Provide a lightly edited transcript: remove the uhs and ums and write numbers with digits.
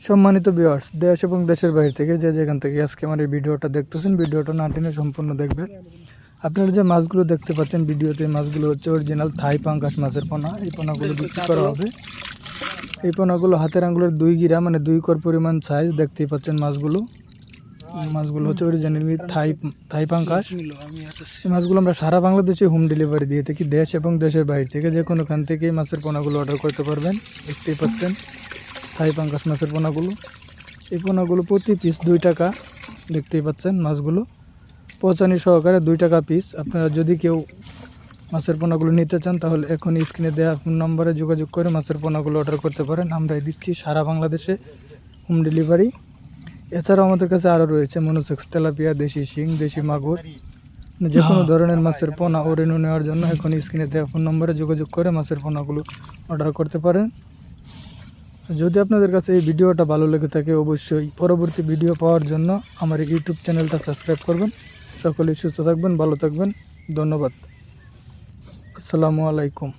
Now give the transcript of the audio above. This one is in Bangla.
সম্মানিত ভিউয়ার্স, দেশ এবং দেশের বাইরে থেকে যে যেখান থেকে আজকে আমার এই ভিডিওটা দেখতেছেন, ভিডিওটা না টেনে সম্পূর্ণ দেখবেন। আপনারা যে মাছগুলো দেখতে পাচ্ছেন ভিডিওতে, মাছগুলো হচ্ছে অরিজিনাল থাই পাঙ্গাস মাছের পোনা। এই পোনাগুলো বিক্রি করা হবে। এই পোনাগুলো হাতের আঙ্গুলের 2 গিরা মানে 2 কর পরিমাণ সাইজ। দেখতেই পাচ্ছেন মাছগুলো হচ্ছে অরিজিনালি থাই পাঙ্গাস। এই মাছগুলো আমরা সারা বাংলাদেশে হোম ডেলিভারি দিয়ে থাকি। দেশ এবং দেশের বাইরে থেকে যে কোনোখান থেকে এই মাছের পোনাগুলো অর্ডার করতে পারবেন। দেখতেই পাচ্ছেন থাই পাঙ্গাস মাছের পোনাগুলো। এই পোনাগুলো প্রতি পিস 2 টাকা। দেখতেই পাচ্ছেন মাছগুলো পচানি সহকারে 2 টাকা পিস। আপনারা যদি কেউ মাছের পোনাগুলো নিতে চান তাহলে এখন স্ক্রিনে দেওয়া ফোন নম্বরে যোগাযোগ করে মাছের পোনাগুলো অর্ডার করতে পারেন। আমরা দিচ্ছি সারা বাংলাদেশে হোম ডেলিভারি। এছাড়াও আমাদের কাছে আরও রয়েছে মনোসেক্স, তেলাপিয়া, দেশি শিং, দেশি মাগুর, যে কোনো ধরনের মাছের পোনা ও রেনু নেওয়ার জন্য এখন স্ক্রিনে দেওয়া ফোন নম্বরে যোগাযোগ করে মাছের পোনাগুলো অর্ডার করতে পারেন। যদি আপনাদের কাছে এই ভিডিওটা ভালো লেগে থাকে অবশ্যই পরবর্তী ভিডিও পাওয়ার জন্য আমার ইউটিউব চ্যানেলটা সাবস্ক্রাইব করবেন। সকলেই সুস্থ থাকবেন, ভালো থাকবেন। ধন্যবাদ। আসসালামু আলাইকুম।